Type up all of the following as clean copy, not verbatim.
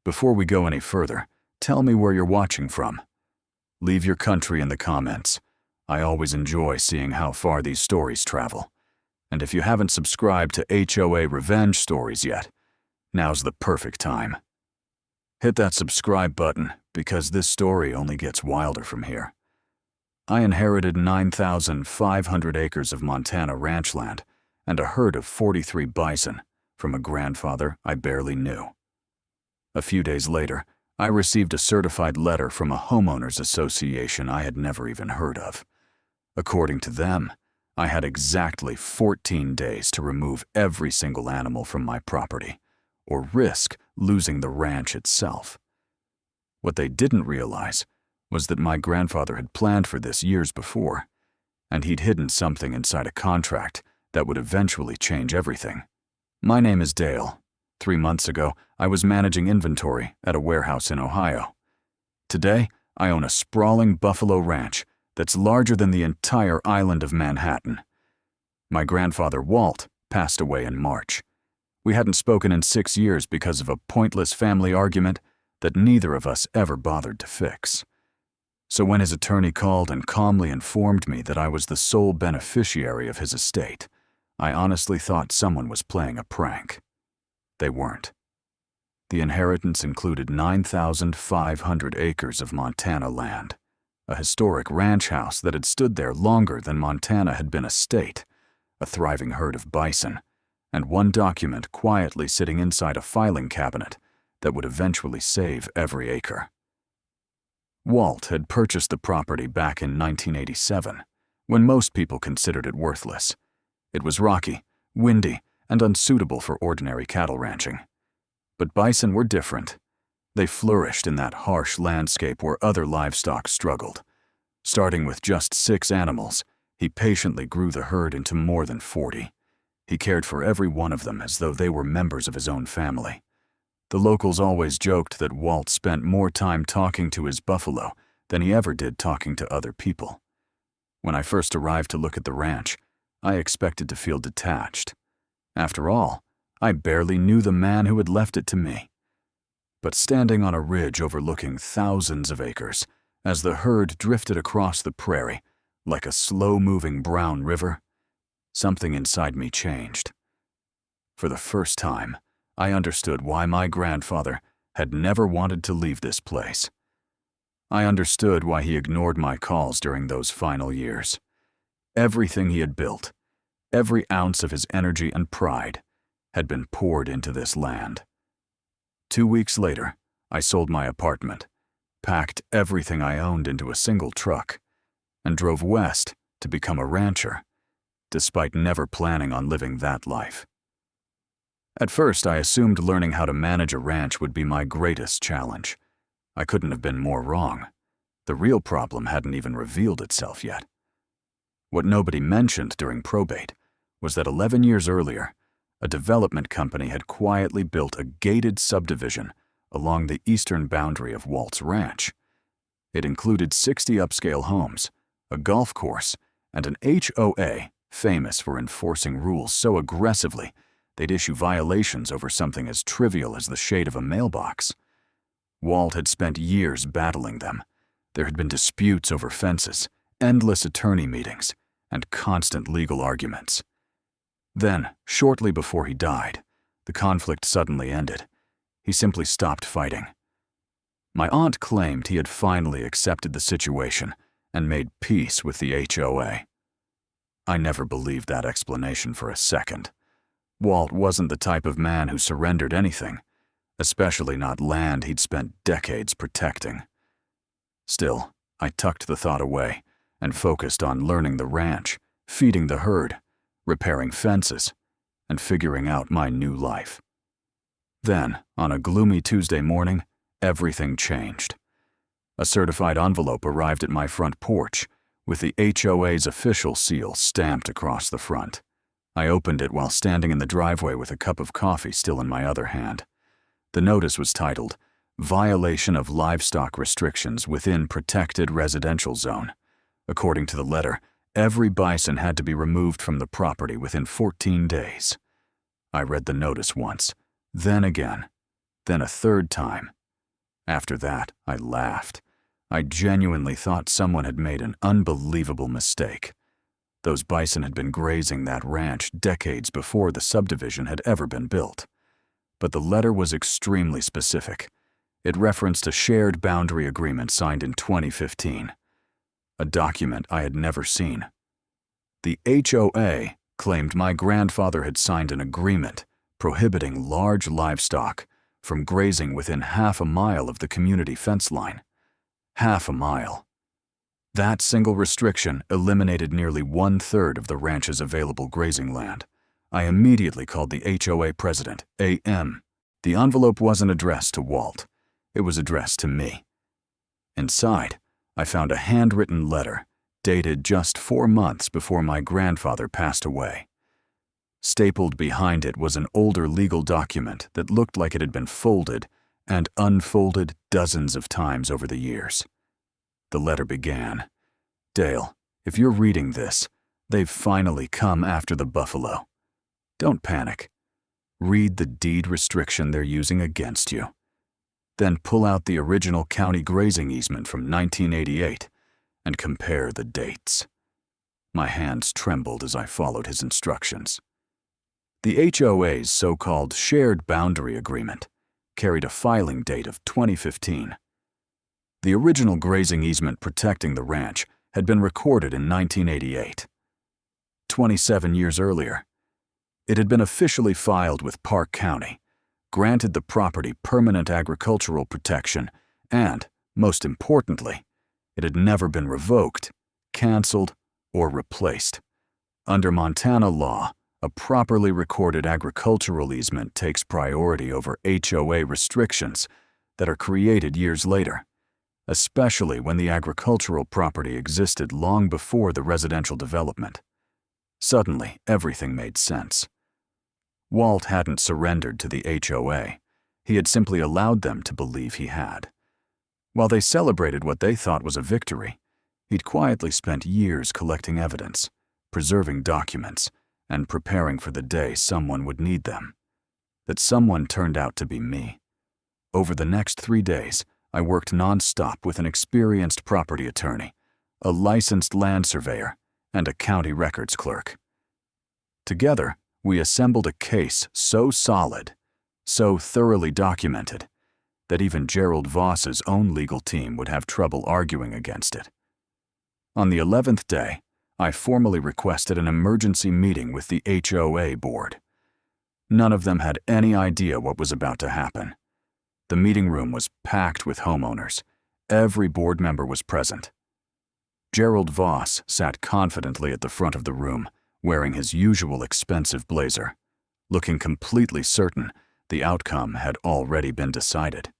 Before we go any further, tell me where you're watching from. Leave your country in the comments. I always enjoy seeing how far these stories travel. And if you haven't subscribed to HOA Revenge Stories yet, now's the perfect time. Hit that subscribe button because this story only gets wilder from here. I inherited 9,500 acres of Montana ranch land and a herd of 43 bison from a grandfather I barely knew. A few days later, I received a certified letter from a homeowners association I had never even heard of. According to them, I had exactly 14 days to remove every single animal from my property, or risk losing the ranch itself. What they didn't realize was that my grandfather had planned for this years before, and he'd hidden something inside a contract that would eventually change everything. My name is Dale. 3 months ago, I was managing inventory at a warehouse in Ohio. Today, I own a sprawling buffalo ranch that's larger than the entire island of Manhattan. My grandfather, Walt, passed away in March. We hadn't spoken in 6 years because of a pointless family argument that neither of us ever bothered to fix. So when his attorney called and calmly informed me that I was the sole beneficiary of his estate, I honestly thought someone was playing a prank. They weren't. The inheritance included 9,500 acres of Montana land, a historic ranch house that had stood there longer than Montana had been a state, a thriving herd of bison, and one document quietly sitting inside a filing cabinet that would eventually save every acre. Walt had purchased the property back in 1987, when most people considered it worthless. It was rocky, windy, and unsuitable for ordinary cattle ranching. But bison were different. They flourished in that harsh landscape where other livestock struggled. Starting with just 6 animals, he patiently grew the herd into more than 40. He cared for every one of them as though they were members of his own family. The locals always joked that Walt spent more time talking to his buffalo than he ever did talking to other people. When I first arrived to look at the ranch, I expected to feel detached. After all, I barely knew the man who had left it to me. But standing on a ridge overlooking thousands of acres, as the herd drifted across the prairie like a slow-moving brown river, something inside me changed. For the first time, I understood why my grandfather had never wanted to leave this place. I understood why he ignored my calls during those final years. Everything he had built, every ounce of his energy and pride, had been poured into this land. 2 weeks later, I sold my apartment, packed everything I owned into a single truck, and drove west to become a rancher, despite never planning on living that life. At first, I assumed learning how to manage a ranch would be my greatest challenge. I couldn't have been more wrong. The real problem hadn't even revealed itself yet. What nobody mentioned during probate was that 11 years earlier, a development company had quietly built a gated subdivision along the eastern boundary of Walt's ranch. It included 60 upscale homes, a golf course, and an HOA famous for enforcing rules so aggressively they'd issue violations over something as trivial as the shade of a mailbox. Walt had spent years battling them. There had been disputes over fences, endless attorney meetings, and constant legal arguments. Then, shortly before he died, the conflict suddenly ended. He simply stopped fighting. My aunt claimed he had finally accepted the situation and made peace with the HOA. I never believed that explanation for a second. Walt wasn't the type of man who surrendered anything, especially not land he'd spent decades protecting. Still, I tucked the thought away and focused on learning the ranch, feeding the herd, repairing fences, and figuring out my new life. Then, on a gloomy Tuesday morning, everything changed. A certified envelope arrived at my front porch, with the HOA's official seal stamped across the front. I opened it while standing in the driveway with a cup of coffee still in my other hand. The notice was titled, "Violation of Livestock Restrictions Within Protected Residential Zone." According to the letter, every bison had to be removed from the property within 14 days. I read the notice once, then again, then a third time, After that, I laughed. I genuinely thought someone had made an unbelievable mistake. Those bison had been grazing that ranch decades before the subdivision had ever been built. But the letter was extremely specific. It referenced a shared boundary agreement signed in 2015, a document I had never seen. The HOA claimed my grandfather had signed an agreement prohibiting large livestock from grazing within half a mile of the community fence line. Half a mile. That single restriction eliminated nearly 1/3 of the ranch's available grazing land. I immediately called the HOA president, AM. The envelope wasn't addressed to Walt. It was addressed to me. Inside, I found a handwritten letter dated just 4 months before my grandfather passed away. Stapled behind it was an older legal document that looked like it had been folded and unfolded dozens of times over the years. The letter began, "Dale, if you're reading this, they've finally come after the buffalo. Don't panic. Read the deed restriction they're using against you. Then pull out the original county grazing easement from 1988 and compare the dates." My hands trembled as I followed his instructions. The HOA's so-called shared boundary agreement carried a filing date of 2015. The original grazing easement protecting the ranch had been recorded in 1988. 27 years earlier, it had been officially filed with Park County, granted the property permanent agricultural protection, and, most importantly, it had never been revoked, canceled, or replaced. Under Montana law, a properly recorded agricultural easement takes priority over HOA restrictions that are created years later, especially when the agricultural property existed long before the residential development. Suddenly, everything made sense. Walt hadn't surrendered to the HOA. He had simply allowed them to believe he had. While they celebrated what they thought was a victory, he'd quietly spent years collecting evidence, preserving documents, and preparing for the day someone would need them. That someone turned out to be me. Over the next 3 days, I worked non-stop with an experienced property attorney, a licensed land surveyor, and a county records clerk. Together, we assembled a case so solid, so thoroughly documented, that even Gerald Voss's own legal team would have trouble arguing against it. On the 11th day, I formally requested an emergency meeting with the HOA board. None of them had any idea what was about to happen. The meeting room was packed with homeowners. Every board member was present. Gerald Voss sat confidently at the front of the room, wearing his usual expensive blazer, looking completely certain the outcome had already been decided.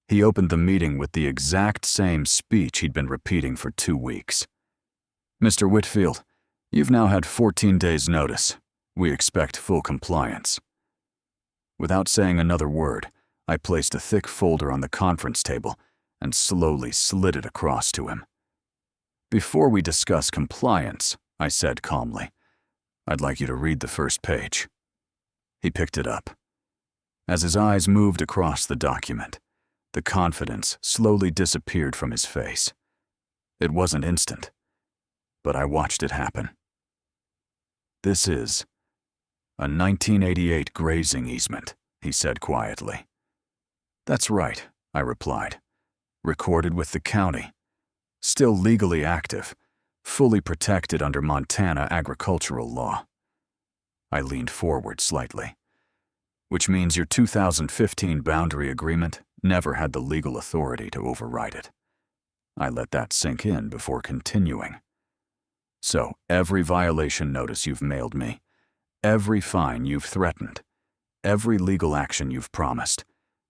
He opened the meeting with the exact same speech he'd been repeating for 2 weeks. "Mr. Whitfield, you've now had 14 days' notice. We expect full compliance." Without saying another word, I placed a thick folder on the conference table and slowly slid it across to him. "Before we discuss compliance," I said calmly, "I'd like you to read the first page." He picked it up. As his eyes moved across the document, the confidence slowly disappeared from his face. It wasn't instant, but I watched it happen. "This is a 1988 grazing easement," he said quietly. "That's right," I replied. "Recorded with the county. Still legally active, fully protected under Montana agricultural law." I leaned forward slightly. "Which means your 2015 boundary agreement never had the legal authority to override it." I let that sink in before continuing. "So every violation notice you've mailed me, every fine you've threatened, every legal action you've promised,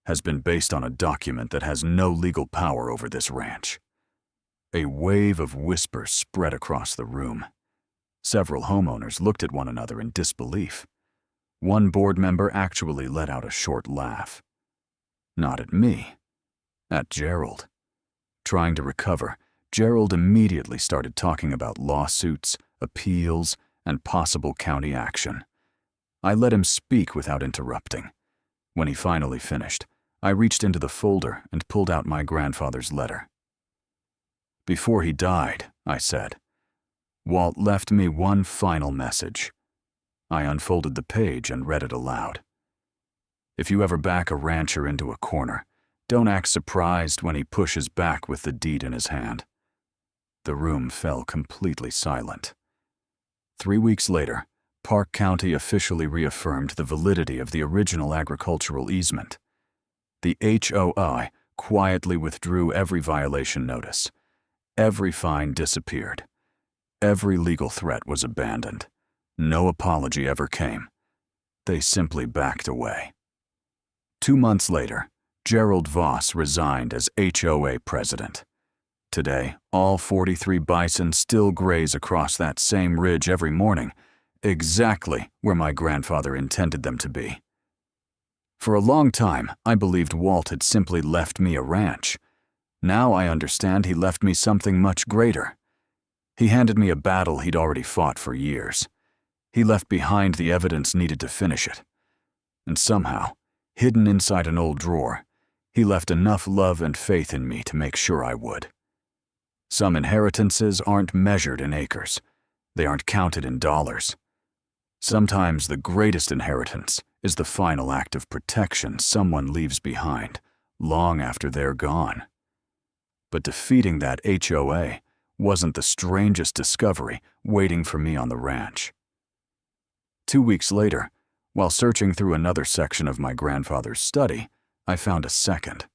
has been based on a document that has no legal power over this ranch." A wave of whispers spread across the room. Several homeowners looked at one another in disbelief. One board member actually let out a short laugh. Not at me, at Gerald. Trying to recover, Gerald immediately started talking about lawsuits, appeals, and possible county action. I let him speak without interrupting. When he finally finished, I reached into the folder and pulled out my grandfather's letter. "Before he died," I said, "Walt left me one final message." I unfolded the page and read it aloud. "If you ever back a rancher into a corner, don't act surprised when he pushes back with the deed in his hand." The room fell completely silent. 3 weeks later, Park County officially reaffirmed the validity of the original agricultural easement. The HOA quietly withdrew every violation notice. Every fine disappeared. Every legal threat was abandoned. No apology ever came. They simply backed away. 2 months later, Gerald Voss resigned as HOA president. Today, all 43 bison still graze across that same ridge every morning, exactly where my grandfather intended them to be. For a long time, I believed Walt had simply left me a ranch. Now I understand he left me something much greater. He handed me a battle he'd already fought for years. He left behind the evidence needed to finish it. And somehow, hidden inside an old drawer, he left enough love and faith in me to make sure I would. Some inheritances aren't measured in acres. They aren't counted in dollars. Sometimes the greatest inheritance is the final act of protection someone leaves behind, long after they're gone. But defeating that HOA wasn't the strangest discovery waiting for me on the ranch. 2 weeks later, while searching through another section of my grandfather's study, I found a second.